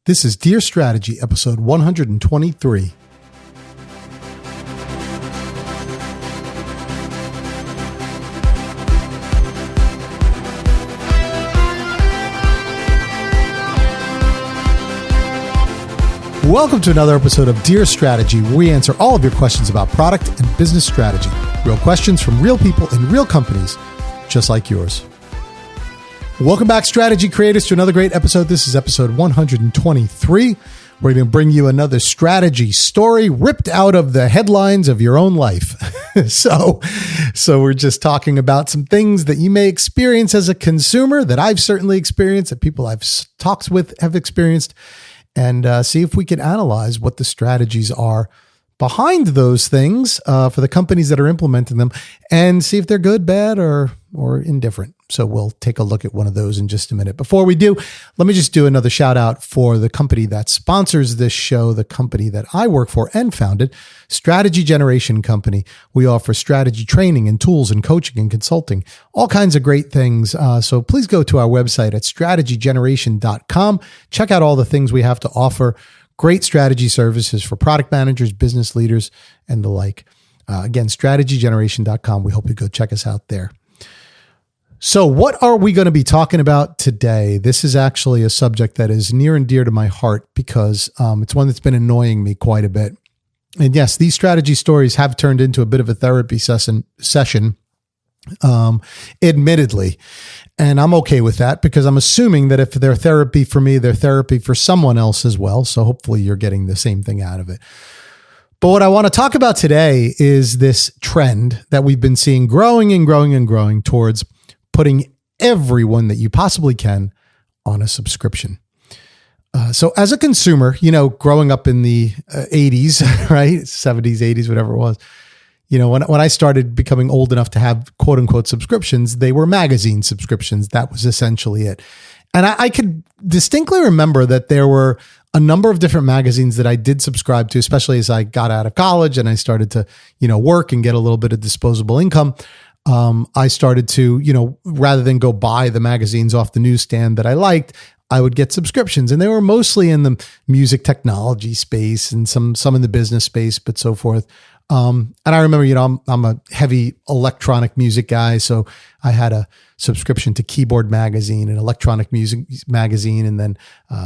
This is Dear Strategy, episode 123. Welcome to another episode of Dear Strategy, where we answer all of your questions about product and business strategy. Real questions from real people in real companies, just like yours. Welcome back, strategy creators, to another great episode. This is episode 123. We're going to bring you another strategy story ripped out of the headlines of your own life. So we're just talking about some things that you may experience as a consumer, that I've certainly experienced, that people I've talked with have experienced, and see if we can analyze what the strategies are behind those things for the companies that are implementing them, and see if they're good, bad, or indifferent. So we'll take a look at one of those in just a minute. Before we do, let me just do another shout out for the company that sponsors this show, the company that I work for and founded, Strategy Generation Company. We offer strategy training and tools and coaching and consulting, all kinds of great things. So please go to our website at strategygeneration.com. Check out all the things we have to offer. Great strategy services for product managers, business leaders, and the like. Again, strategygeneration.com. We hope you go check us out there. So what are we going to be talking about today? This is actually a subject that is near and dear to my heart because it's one that's been annoying me quite a bit. And yes, these strategy stories have turned into a bit of a therapy session, admittedly. And I'm okay with that because I'm assuming that if they're therapy for me, they're therapy for someone else as well. So hopefully you're getting the same thing out of it. But what I want to talk about today is this trend that we've been seeing growing and growing and growing towards putting everyone that you possibly can on a subscription. So as a consumer, growing up in the 80s, right? 70s, 80s, whatever it was, when I started becoming old enough to have quote unquote subscriptions, they were magazine subscriptions. That was essentially it. And I could distinctly remember that there were a number of different magazines that I did subscribe to, especially as I got out of college and I started to, work and get a little bit of disposable income. I started to, rather than go buy the magazines off the newsstand that I liked, I would get subscriptions, and they were mostly in the music technology space and some in the business space, but so forth. And I remember, I'm a heavy electronic music guy. So I had a subscription to Keyboard Magazine and Electronic Music Magazine. And then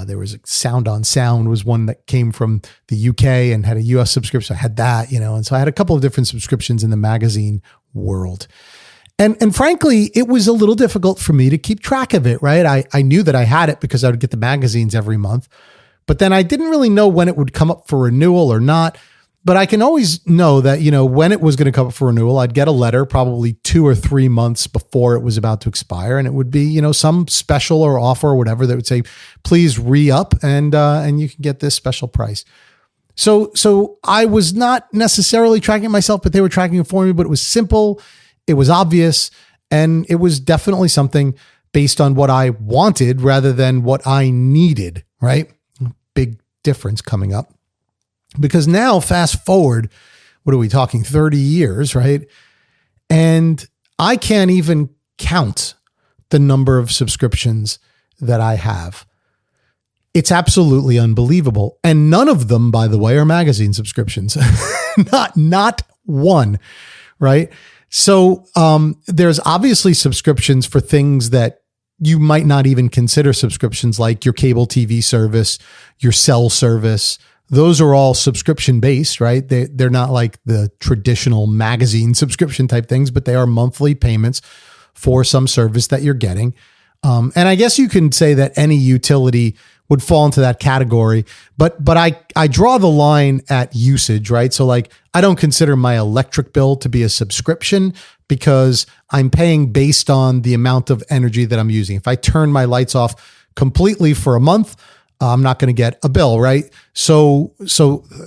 there was Sound on Sound was one that came from the UK and had a US subscription. I had that, and so I had a couple of different subscriptions in the magazine world. And frankly, it was a little difficult for me to keep track of it, right? I knew that I had it because I would get the magazines every month, but then I didn't really know when it would come up for renewal or not. But I can always know that, when it was going to come up for renewal, I'd get a letter probably 2 or 3 months before it was about to expire. And it would be, some special or offer or whatever that would say, please re-up and you can get this special price. So I was not necessarily tracking it myself, but they were tracking it for me, but it was simple. It was obvious. And it was definitely something based on what I wanted rather than what I needed, right? Big difference coming up. Because now, fast forward, what are we talking, 30 years, right? And I can't even count the number of subscriptions that I have. It's absolutely unbelievable. And none of them, by the way, are magazine subscriptions. Not one, right? So there's obviously subscriptions for things that you might not even consider subscriptions, like your cable TV service, your cell service. Those are all subscription based, right? They're not like the traditional magazine subscription type things, but they are monthly payments for some service that you're getting. And I guess you can say that any utility would fall into that category, but I draw the line at usage, right? So like, I don't consider my electric bill to be a subscription because I'm paying based on the amount of energy that I'm using. If I turn my lights off completely for a month, I'm not going to get a bill, right? So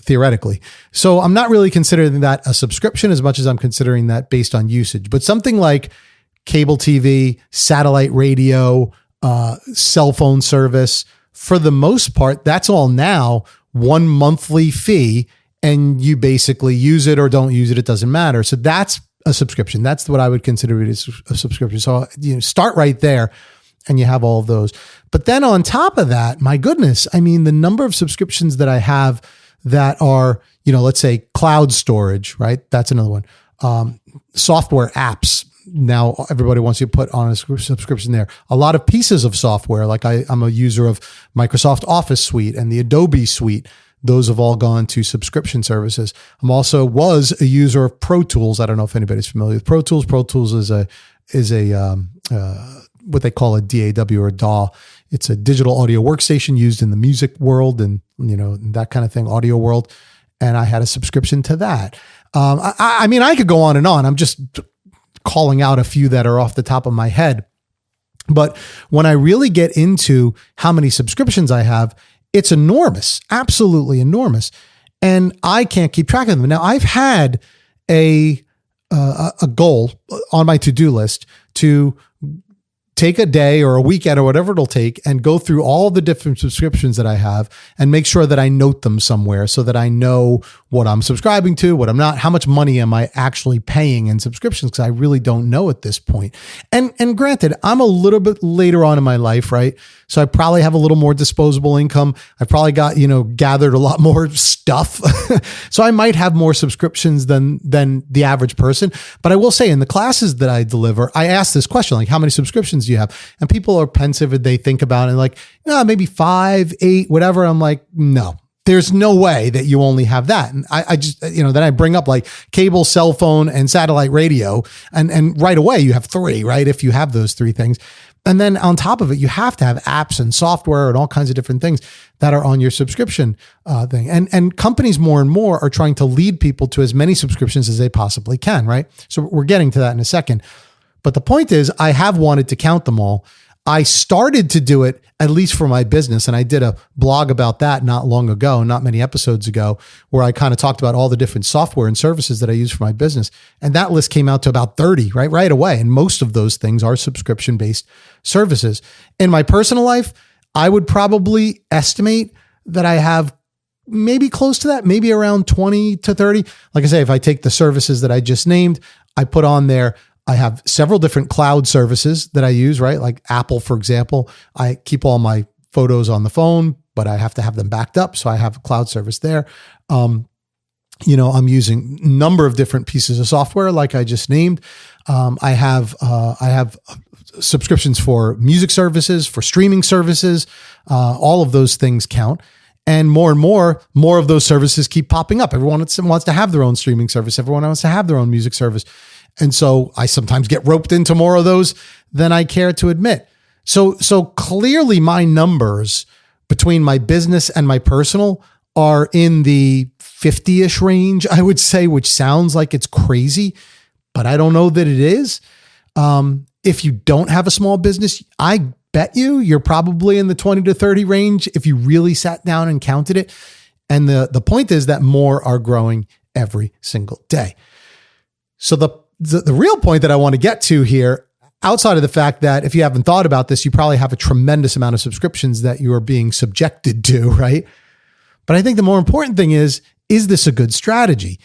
theoretically, so I'm not really considering that a subscription as much as I'm considering that based on usage. But something like cable TV, satellite radio, cell phone service, for the most part, that's all now one monthly fee, and you basically use it or don't use it. It doesn't matter. So that's a subscription. That's what I would consider it as a subscription. So start right there. and you have all of those. But then on top of that, my goodness, I mean, the number of subscriptions that I have that are, let's say cloud storage, right? That's another one. Software apps. Now everybody wants you to put on a subscription there. A lot of pieces of software, like I'm a user of Microsoft Office Suite and the Adobe Suite. Those have all gone to subscription services. Was a user of Pro Tools. I don't know if anybody's familiar with Pro Tools. Pro Tools is what they call a DAW or DAW. It's a digital audio workstation used in the music world and that kind of thing, audio world. And I had a subscription to that. I mean, I could go on and on. I'm just calling out a few that are off the top of my head. But when I really get into how many subscriptions I have, it's enormous, absolutely enormous. And I can't keep track of them. Now, I've had a goal on my to-do list to take a day or a weekend or whatever it'll take and go through all the different subscriptions that I have and make sure that I note them somewhere so that I know what I'm subscribing to, what I'm not, how much money am I actually paying in subscriptions, because I really don't know at this point. And granted, I'm a little bit later on in my life, right? So I probably have a little more disposable income. I've probably got, gathered a lot more stuff. So I might have more subscriptions than the average person. But I will say in the classes that I deliver, I ask this question, like, how many subscriptions do you have? And people are pensive and they think about it like, maybe 5, 8, whatever. I'm like, no. There's no way that you only have that. And I just, then I bring up like cable, cell phone, and satellite radio. And right away you have 3, right? If you have those 3 things. And then on top of it, you have to have apps and software and all kinds of different things that are on your subscription thing. And companies more and more are trying to lead people to as many subscriptions as they possibly can, right? So we're getting to that in a second. But the point is, I have wanted to count them all. I started to do it, at least for my business. And I did a blog about that not long ago, not many episodes ago, where I kind of talked about all the different software and services that I use for my business. And that list came out to about 30, right away. And most of those things are subscription-based services. In my personal life, I would probably estimate that I have maybe close to that, maybe around 20 to 30. Like I say, if I take the services that I just named, I put on there, I have several different cloud services that I use, right? Like Apple, for example, I keep all my photos on the phone, but I have to have them backed up. So I have a cloud service there. I'm using a number of different pieces of software, like I just named. I have subscriptions for music services, for streaming services. All of those things count. And more of those services keep popping up. Everyone wants to have their own streaming service. Everyone wants to have their own music service. And so I sometimes get roped into more of those than I care to admit. So clearly my numbers between my business and my personal are in the 50-ish range, I would say, which sounds like it's crazy, but I don't know that it is. If you don't have a small business, I bet you're probably in the 20 to 30 range if you really sat down and counted it. And the point is that more are growing every single day. So the real point that I want to get to here, outside of the fact that if you haven't thought about this, you probably have a tremendous amount of subscriptions that you are being subjected to, right? But I think the more important thing is this a good strategy?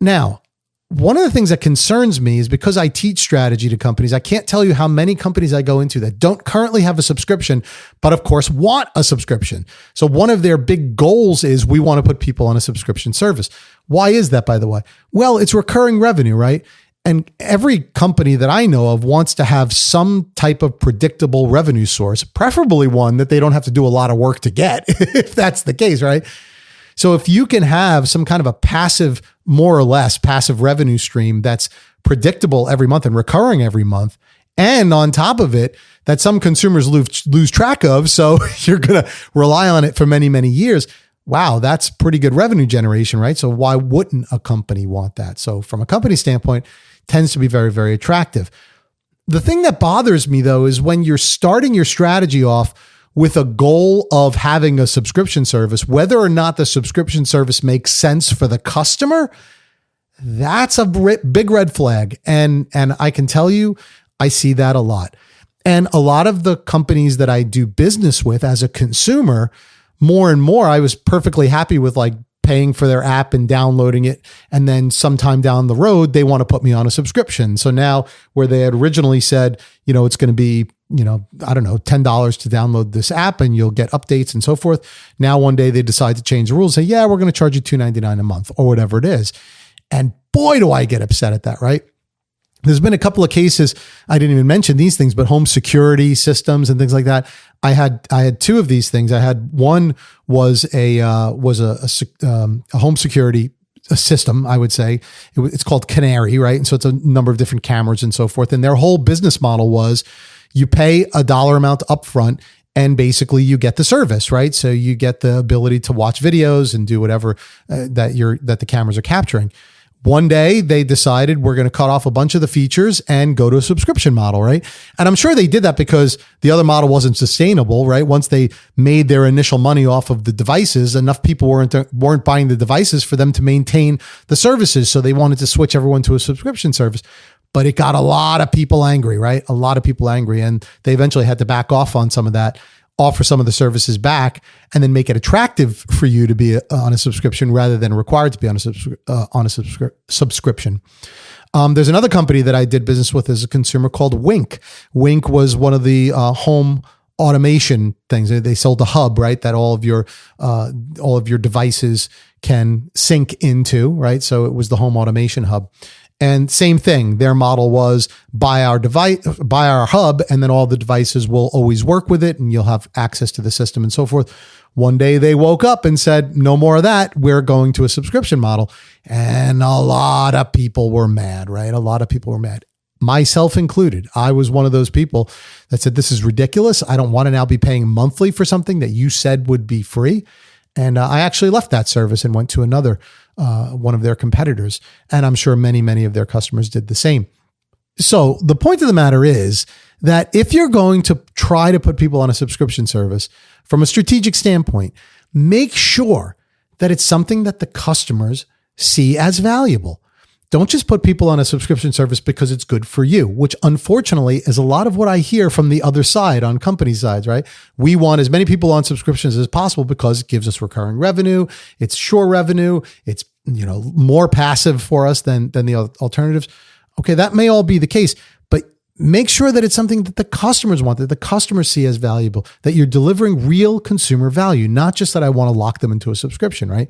Now, one of the things that concerns me is because I teach strategy to companies, I can't tell you how many companies I go into that don't currently have a subscription, but of course want a subscription. So one of their big goals is we want to put people on a subscription service. Why is that, by the way? Well, it's recurring revenue, right? And every company that I know of wants to have some type of predictable revenue source, preferably one that they don't have to do a lot of work to get, if that's the case, right? So if you can have some kind of a passive, more or less passive revenue stream that's predictable every month and recurring every month, and on top of it, that some consumers lose track of, so you're going to rely on it for many, many years. Wow, that's pretty good revenue generation, right? So why wouldn't a company want that? So from a company standpoint, tends to be very, very attractive. The thing that bothers me, though, is when you're starting your strategy off with a goal of having a subscription service, whether or not the subscription service makes sense for the customer, that's a big red flag. And I can tell you, I see that a lot. And a lot of the companies that I do business with as a consumer, more and more, I was perfectly happy with like paying for their app and downloading it. And then sometime down the road, they want to put me on a subscription. So now where they had originally said, it's going to be, I don't know, $10 to download this app and you'll get updates and so forth. Now, one day they decide to change the rules, say, yeah, we're going to charge you $2.99 a month or whatever it is. And boy, do I get upset at that, right? There's been a couple of cases, I didn't even mention these things, but home security systems and things like that. I had two of these things. I had one was a home security system, I would say. It's called Canary, right? And so it's a number of different cameras and so forth. And their whole business model was you pay a dollar amount upfront and basically you get the service, right? So you get the ability to watch videos and do whatever that the cameras are capturing. One day they decided we're going to cut off a bunch of the features and go to a subscription model, right? And I'm sure they did that because the other model wasn't sustainable, right? Once they made their initial money off of the devices, enough people weren't buying the devices for them to maintain the services. So they wanted to switch everyone to a subscription service. But it got a lot of people angry, right? A lot of people angry. And they eventually had to back off on some of that, offer some of the services back, and then make it attractive for you to be on a subscription rather than required to be on a subscription. There's another company that I did business with as a consumer called Wink. Wink was one of the home automation things. They sold a hub, right, that all of your devices can sync into, right? So it was the home automation hub. And same thing, their model was buy our hub, and then all the devices will always work with it and you'll have access to the system and so forth. One day they woke up and said, no more of that. We're going to a subscription model. And a lot of people were mad, right? A lot of people were mad, myself included. I was one of those people that said, this is ridiculous. I don't want to now be paying monthly for something that you said would be free. And I actually left that service and went to another one of their competitors. And I'm sure many, many of their customers did the same. So the point of the matter is that if you're going to try to put people on a subscription service from a strategic standpoint, make sure that it's something that the customers see as valuable. Don't just put people on a subscription service because it's good for you, which unfortunately is a lot of what I hear from the other side on company sides, right? We want as many people on subscriptions as possible because it gives us recurring revenue. It's sure revenue. It's, more passive for us than the alternatives. Okay. That may all be the case, but make sure that it's something that the customers want, that the customers see as valuable, that you're delivering real consumer value, not just that I want to lock them into a subscription, right?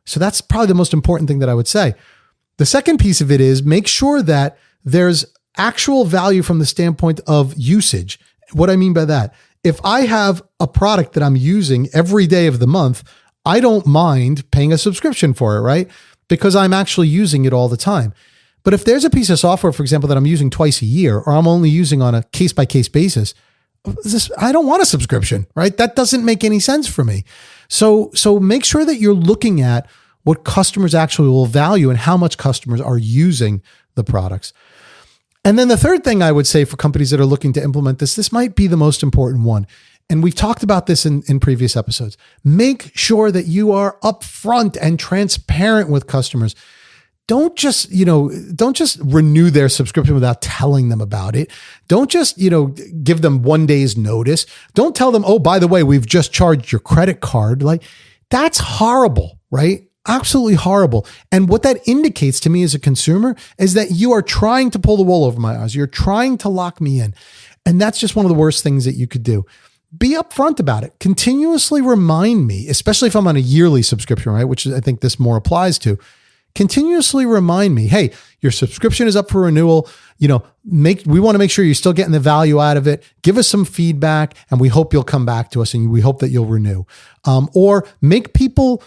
So that's probably the most important thing that I would say. The second piece of it is make sure that there's actual value from the standpoint of usage. What I mean by that, if I have a product that I'm using every day of the month, I don't mind paying a subscription for it, right? Because I'm actually using it all the time. But if there's a piece of software, for example, that I'm using twice a year, or I'm only using on a case-by-case basis, I don't want a subscription, right? That doesn't make any sense for me. So make sure that you're looking at what customers actually will value and how much customers are using the products. And then the third thing I would say for companies that are looking to implement this might be the most important one. And we've talked about this in previous episodes. Make sure that you are upfront and transparent with customers. Don't just renew their subscription without telling them about it. Don't just, give them 1 day's notice. Don't tell them, oh, by the way, we've just charged your credit card. Like, that's horrible, right? Absolutely horrible. And what that indicates to me as a consumer is that you are trying to pull the wool over my eyes. You're trying to lock me in. And that's just one of the worst things that you could do. Be upfront about it. Continuously remind me, especially if I'm on a yearly subscription, right? Which I think this more applies to. Continuously remind me, hey, your subscription is up for renewal. We want to make sure you're still getting the value out of it. Give us some feedback, and we hope you'll come back to us, and we hope that you'll renew. Or make people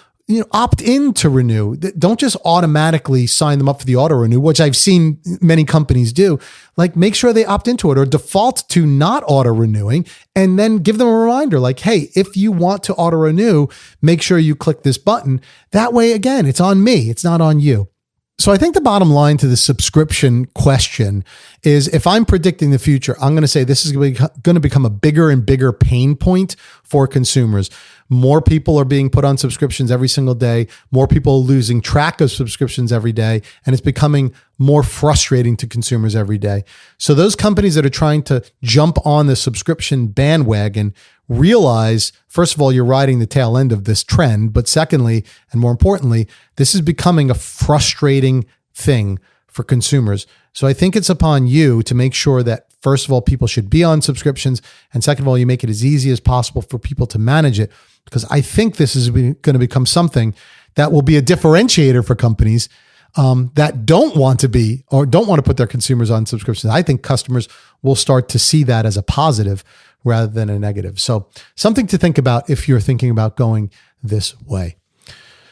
opt in to renew. Don't just automatically sign them up for the auto renew, which I've seen many companies do. Like, make sure they opt into it or default to not auto renewing, and then give them a reminder like, hey, if you want to auto renew, make sure you click this button. That way, again, it's on me. It's not on you. So I think the bottom line to the subscription question is, if I'm predicting the future, I'm going to say this is going to become a bigger and bigger pain point for consumers. More people are being put on subscriptions every single day. More people are losing track of subscriptions every day, and it's becoming more frustrating to consumers every day. So those companies that are trying to jump on the subscription bandwagon realize, first of all, you're riding the tail end of this trend, but secondly, and more importantly, this is becoming a frustrating thing for consumers. So I think it's upon you to make sure that, first of all, people should be on subscriptions, and second of all, you make it as easy as possible for people to manage it, because I think this is going to become something that will be a differentiator for companies that don't want to be or don't want to put their consumers on subscriptions. I think customers will start to see that as a positive rather than a negative. So something to think about if you're thinking about going this way.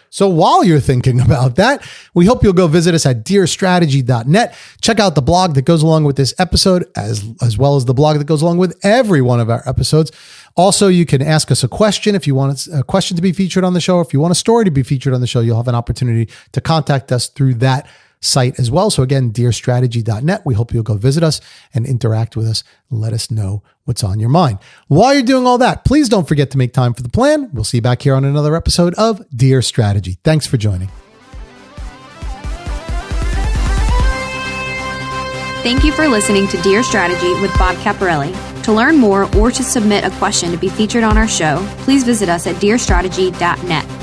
So while you're thinking about that, we hope you'll go visit us at dearstrategy.net. Check out the blog that goes along with this episode, as well as the blog that goes along with every one of our episodes. Also, you can ask us a question if you want a question to be featured on the show. If you want a story to be featured on the show, you'll have an opportunity to contact us through that site as well. So again, dearstrategy.net. We hope you'll go visit us and interact with us. Let us know what's on your mind. While you're doing all that, please don't forget to make time for the plan. We'll see you back here on another episode of Dear Strategy. Thanks for joining. Thank you for listening to Dear Strategy with Bob Caporelli. To learn more or to submit a question to be featured on our show, please visit us at dearstrategy.net.